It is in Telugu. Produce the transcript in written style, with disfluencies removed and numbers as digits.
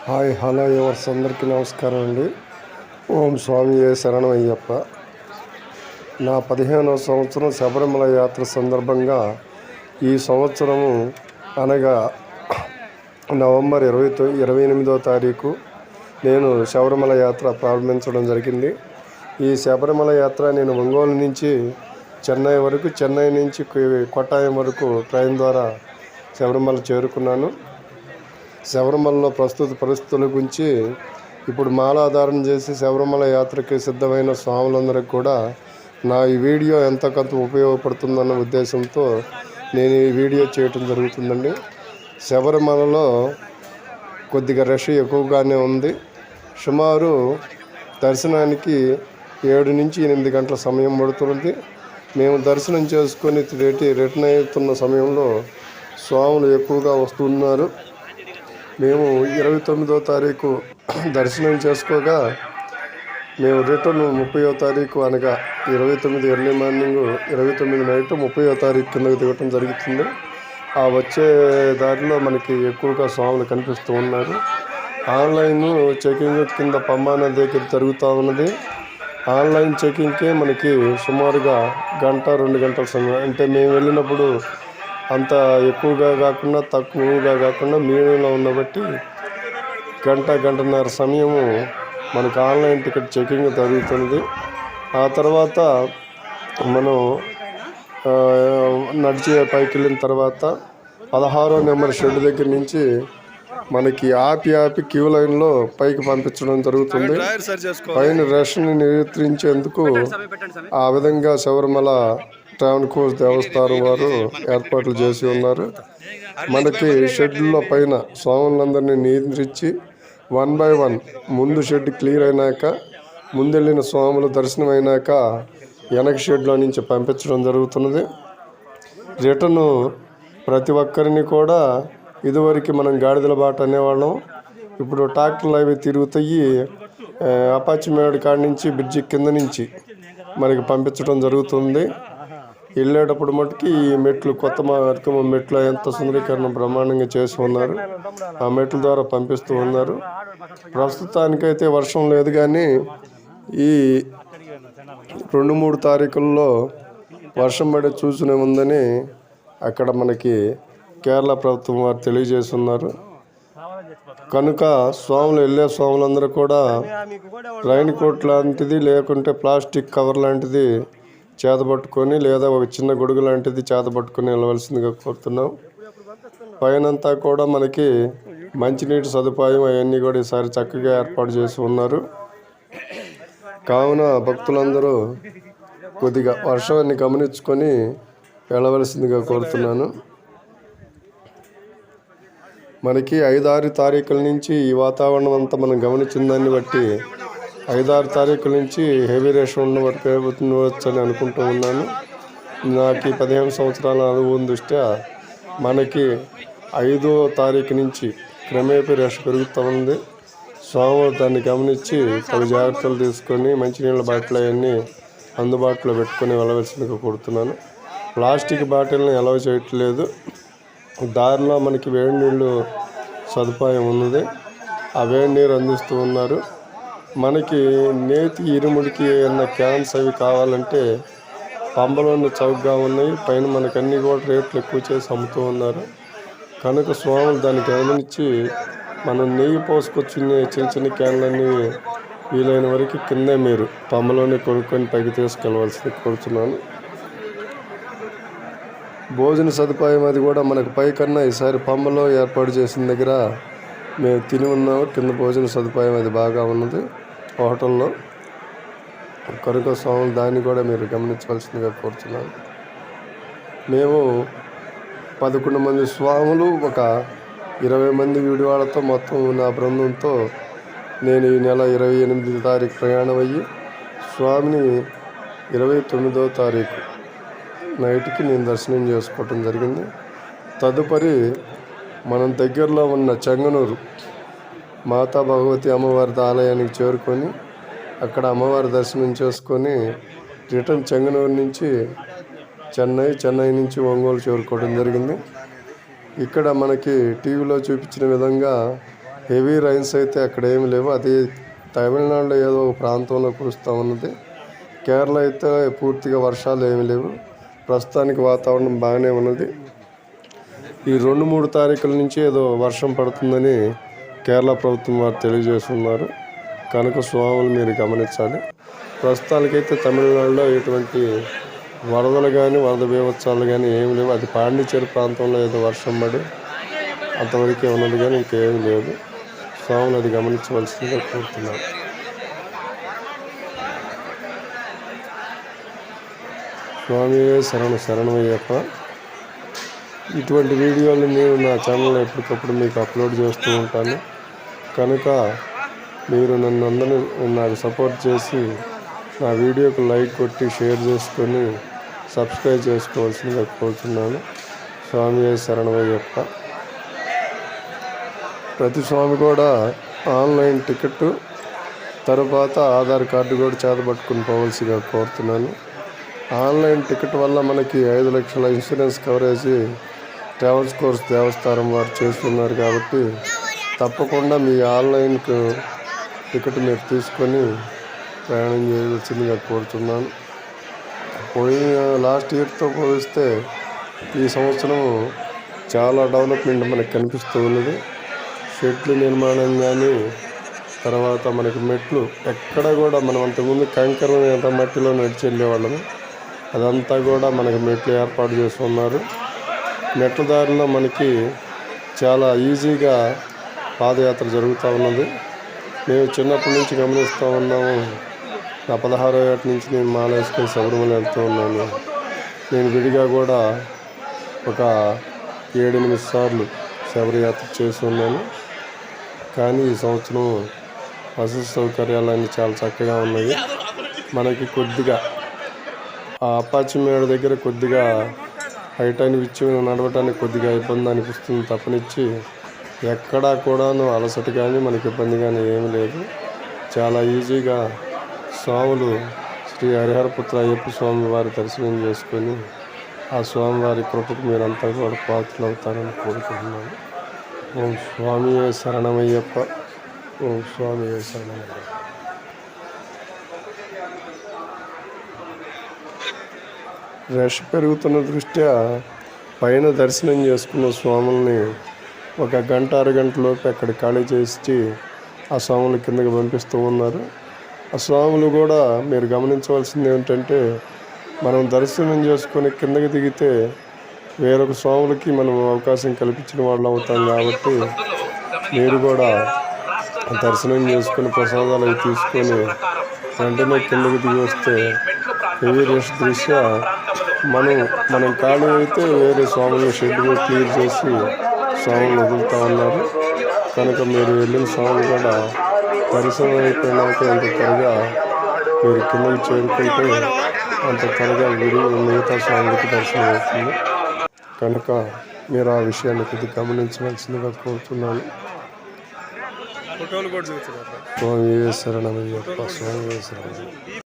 హాయ్ హలో యువర్స్ అందరికీ నమస్కారం అండి. ఓం స్వామి శరణం అయ్యప్ప. నా 15వ సంవత్సరం శబరిమల యాత్ర సందర్భంగా ఈ సంవత్సరము అనగా నవంబర్ 28వ తారీఖు నేను శబరిమల యాత్ర ప్రారంభించడం జరిగింది. ఈ శబరిమల యాత్ర నేను ఒంగోలు నుంచి చెన్నై వరకు, చెన్నై నుంచి కొట్టాయం వరకు ట్రైన్ ద్వారా శబరిమల చేరుకున్నాను. శబరిమలలో ప్రస్తుత పరిస్థితుల గురించి ఇప్పుడు మాలాధారణ చేసి శబరిమల యాత్రకి సిద్ధమైన స్వాములందరికీ కూడా నా ఈ వీడియో ఎంత కొంత ఉపయోగపడుతుందన్న ఉద్దేశంతో నేను ఈ వీడియో చేయటం జరుగుతుందండి. శబరిమలలో కొద్దిగా రష్ ఎక్కువగానే ఉంది. సుమారు దర్శనానికి 7 నుంచి 8 గంటల సమయం పడుతుంది. మేము దర్శనం చేసుకొని రిటర్న్ అవుతున్న సమయంలో స్వాములు ఎక్కువగా వస్తున్నారు. మేము 29వ తారీఖు దర్శనం చేసుకోగా మేము రిటర్న్ 30వ తారీఖు అనగా 29 ఎర్లీ మార్నింగ్, 29 నైట్, 30వ తారీఖు కిందకి దిగటం జరుగుతుంది. ఆ వచ్చే దారిలో మనకి ఎక్కువగా స్వాములు కనిపిస్తూ ఉన్నారు. ఆన్లైన్ చెకింగ్ కింద పంబా దగ్గర జరుగుతూ ఉన్నది. ఆన్లైన్ చెకింగ్కే మనకి సుమారుగా 1-2 గంటల సమయం. అంటే మేము వెళ్ళినప్పుడు అంత ఎక్కువగా కాకుండా తక్కువగా కాకుండా మీడియంలో ఉన్నబట్టి గంటన్నర సమయము మనకు ఆన్లైన్ టికెట్ చెకింగ్ జరుగుతుంది. ఆ తర్వాత మనం నడిచి పైకి వెళ్ళిన తర్వాత 16వ నెంబర్ షెడ్ దగ్గర నుంచి మనకి ఆపి క్యూ లైన్లో పైకి పంపించడం జరుగుతుంది. పైన రష్ని నియంత్రించేందుకు ఆ విధంగా శబరిమల ట్రావెన్కోర్స్ దేవస్థానం వారు ఏర్పాట్లు చేసి ఉన్నారు. మనకి షెడ్లో పైన స్వాములందరినీ నియంత్రించి 1 by 1 ముందు షెడ్ క్లియర్ అయినాక, ముందెళ్ళిన స్వాములు దర్శనం అయినాక వెనక షెడ్లో నుంచి పంపించడం జరుగుతున్నది. రిటర్ను ప్రతి ఒక్కరిని కూడా ఇదివరకు మనం గాడిదల బాట అనేవాళ్ళం. ఇప్పుడు ట్రాక్టర్లు అవి తిరుగుతాయి. అపాచి మేడ కాడి నుంచి బ్రిడ్జి కింద నుంచి మనకి పంపించడం జరుగుతుంది. వెళ్ళేటప్పుడు మటుకి ఈ మెట్లు కొత్త మార్గం మెట్లు ఎంత సుందరీకరణ బ్రహ్మాండంగా చేసి ఉన్నారు. ఆ మెట్ల ద్వారా పంపిస్తూ ఉన్నారు. ప్రస్తుతానికైతే వర్షం లేదు, కానీ ఈ 2-3 తారీఖుల్లో వర్షం పడే సూచన ఉందని అక్కడ మనకి కేరళ ప్రభుత్వం వారు తెలియజేస్తున్నారు. కనుక స్వాములు వెళ్ళే స్వాములందరూ కూడా రైన్ కోట్ లాంటిది లేకుంటే ప్లాస్టిక్ కవర్ లాంటిది చేతపట్టుకొని, లేదా ఒక చిన్న గొడుగు లాంటిది చేతపట్టుకొని వెళ్ళవలసిందిగా కోరుతున్నాం. పైనంతా కూడా మనకి మంచినీటి సదుపాయం అవన్నీ కూడా ఈసారి చక్కగా ఏర్పాటు చేసి ఉన్నారు. కావున భక్తులందరూ కొద్దిగా వర్షాన్ని గమనించుకొని వెళ్ళవలసిందిగా కోరుతున్నాను. మనకి 5-6 తారీఖుల నుంచి ఈ వాతావరణం అంతా మనం గమనించిన దాన్ని బట్టి 5-6 తారీఖుల నుంచి హెవీ రష్ ఉండవచ్చు అని అనుకుంటూ ఉన్నాను. నాకు ఈ 15 సంవత్సరాల అనుభవం దృష్ట్యా మనకి 5వ తారీఖు నుంచి క్రమేపీ రష్ పెరుగుతూ ఉంది. స్వాములు దాన్ని గమనించి తగు జాగ్రత్తలు తీసుకొని మంచినీళ్ళ బాటిల్ అవన్నీ అందుబాటులో పెట్టుకొని వెళ్ళవలసిందిగా కోరుతున్నాను. ప్లాస్టిక్ బాటిల్ని అలౌ చేయట్లేదు. దారిలో మనకి వేడి నీళ్ళు సదుపాయం ఉన్నది. ఆ వేడి నీరు అందిస్తూ ఉన్నారు. మనకి నేతి ఇరుముడికి ఏమన్నా క్యాన్స్ అవి కావాలంటే పంబలోని చౌకగా ఉన్నాయి. పైన మనకు అన్నీ కూడా రేట్లు ఎక్కువ చేసి అమ్ముతూ ఉన్నారు. కనుక స్వాములు దాన్ని గమనించి మనం నెయ్యి పోసుకొచ్చునే చిన్న క్యాన్లన్నీ వీలైన వరకు కిందే మీరు పంబలోనే కొనుక్కొని పైకి తీసుకెళ్ళవలసింది కోరుతున్నాను. భోజన సదుపాయం అది కూడా మనకు పైకన్నా ఈసారి పంబలో ఏర్పాటు చేసిన దగ్గర మేము తిని ఉన్నాము. కింద భోజన సదుపాయం అది బాగా ఉన్నది హోటల్లో. కనుక స్వాములు దాన్ని కూడా మీరు గమనించవలసిందిగా కోరుతున్నాను. మేము 11 మంది స్వాములు, ఒక 20 మంది విడివాళ్ళతో మొత్తం నా బృందంతో నేను ఈ నెల 28వ తారీఖు ప్రయాణం అయ్యి స్వామిని 29వ తారీఖు నైట్కి నేను దర్శనం చేసుకోవటం జరిగింది. తదుపరి మనం దగ్గరలో ఉన్న చెంగనూరు మాతా భగవతి అమ్మవారి ఆలయానికి చేరుకొని అక్కడ అమ్మవారి దర్శనం చేసుకొని రిటర్న్ చెంగనూరు నుంచి చెన్నై నుంచి ఒంగోలు చేరుకోవడం జరిగింది. ఇక్కడ మనకి టీవీలో చూపించిన విధంగా హెవీ రైన్స్ అయితే అక్కడ ఏమి లేవు. అది తమిళనాడులో ఏదో ఒక ప్రాంతంలో కురుస్తూ ఉన్నది. కేరళ అయితే పూర్తిగా వర్షాలు ఏమి లేవు. ప్రస్తుతానికి వాతావరణం బాగానే ఉన్నది. ఈ 2-3 తారీఖుల నుంచి ఏదో వర్షం పడుతుందని కేరళ ప్రభుత్వం వారు తెలియజేస్తున్నారు. కనుక స్వాములు మీరు గమనించాలి. ప్రస్తుతానికైతే తమిళనాడులో ఎటువంటి వరదలు కానీ వరద బీభత్సాలు కానీ ఏమి లేవు. అది పాండిచేరి ప్రాంతంలో ఏదో వర్షం పడి అంతవరకే ఉన్నది కానీ ఇంకేమీ లేదు. స్వాములు అది గమనించవలసిందిగా కోరుతున్నాను. స్వామి శరణమయ్యప్ప. ఇటువంటి వీడియోలు నేను నా ఛానల్లో ఎప్పటికప్పుడు మీకు అప్లోడ్ చేస్తూ ఉంటాను. కనుక మీరు నాకు సపోర్ట్ చేసి నా వీడియోకి లైక్ కొట్టి షేర్ చేసుకొని సబ్స్క్రైబ్ చేసుకోవాల్సిందిగా కోరుతున్నాను. స్వామి శరణమయ్యప్ప. ప్రతి స్వామి కూడా ఆన్లైన్ టికెట్ తర్వాత ఆధార్ కార్డు కూడా చేతపట్టుకుని పోవాల్సిగా కోరుతున్నాను. ఆన్లైన్ టికెట్ వల్ల మనకి 5 లక్షల ఇన్సూరెన్స్ కవరేజ్ ట్రావెల్స్ కోర్స్ దేవస్థానం వారు చేస్తున్నారు. కాబట్టి తప్పకుండా మీ ఆన్లైన్ టికెట్ మీరు తీసుకొని ప్రయాణం చేయవలసిందిగా కోరుతున్నాను. లాస్ట్ ఇయర్తో పోలిస్తే ఈ సంవత్సరం చాలా డెవలప్మెంట్ మనకు కనిపిస్తూ ఉన్నది. షెడ్లు నిర్మాణం కానీ తర్వాత మనకి మెట్లు ఎక్కడ కూడా మనం అంతకుముందు కంకర మట్టిలో నడిచి వెళ్ళేవాళ్ళము. అదంతా కూడా మనకి మెట్లు ఏర్పాటు చేస్తున్నారు. మెట్ల దారిలో మనకి చాలా ఈజీగా పాదయాత్ర జరుగుతూ ఉన్నది. మేము చిన్నప్పటి నుంచి గమనిస్తూ ఉన్నాము. నా 16వ ఏట నుంచి నేను మాలేసుకొని శబరిమల వెళ్తూ ఉన్నాను. నేను విడిగా కూడా ఒక 7-8 సార్లు శబరియాత్ర చేసి ఉన్నాను. కానీ ఈ సంవత్సరం వసతి సౌకర్యాలన్నీ చాలా చక్కగా ఉన్నాయి. మనకి కొద్దిగా ఆ అప్పాచి మేడ దగ్గర కొద్దిగా హైట్ అనిపించి నడవటానికి కొద్దిగా ఇబ్బంది అనిపిస్తుంది తప్పనిచ్చి ఎక్కడా కూడాను అలసట కానీ మనకి ఇబ్బంది కానీ ఏమీ లేదు. చాలా ఈజీగా స్వాములు శ్రీ హరిహరపుత్ర అయ్యప్ప స్వామి వారి దర్శనం చేసుకొని ఆ స్వామివారి కృపకు మీరంతా కూడా పాత్రలు అవుతారని కోరుకుంటున్నాను. ఓం స్వామి శరణమయ్యప్ప. ఓం స్వామి శరణమయ్యప్ప. రష్ పెరుగుతున్న దృష్ట్యా పైన దర్శనం చేసుకున్న స్వాముల్ని 1 గంట 6 గంటలోపు అక్కడ ఖాళీ చేసి ఆ స్వాములు కిందకి పంపిస్తూ ఉన్నారు. ఆ స్వాములు కూడా మీరు గమనించవలసింది ఏమిటంటే మనం దర్శనం చేసుకొని కిందకి దిగితే వేరొక స్వాములకి మనం అవకాశం కల్పించిన వాళ్ళు అవుతాం. కాబట్టి మీరు కూడా దర్శనం చేసుకుని ప్రసాదాలు అవి తీసుకొని వెంటనే కిందకి దిగి వస్తే హెవీ రష్ దృష్ట్యా మనం ఖాళీ అయితే వేరే స్వాములను షెడ్యూల్ క్లియర్ చేసి స్వాములు వదులుతూ ఉన్నారు. కనుక మీరు వెళ్ళిన స్వాములు కూడా దర్శనం అయిపోయినాక ఎంత త్వరగా మీరు కిందకి చేరుకుంటే అంత త్వరగా మిగతా స్వాములకి దర్శనం అవుతుంది. కనుక మీరు ఆ విషయాన్ని కొద్దిగా గమనించవలసిందిగా కోరుతున్నాను. స్వామి శరణమయ్యప్ప. స్వామి శరణమయ్యప్ప.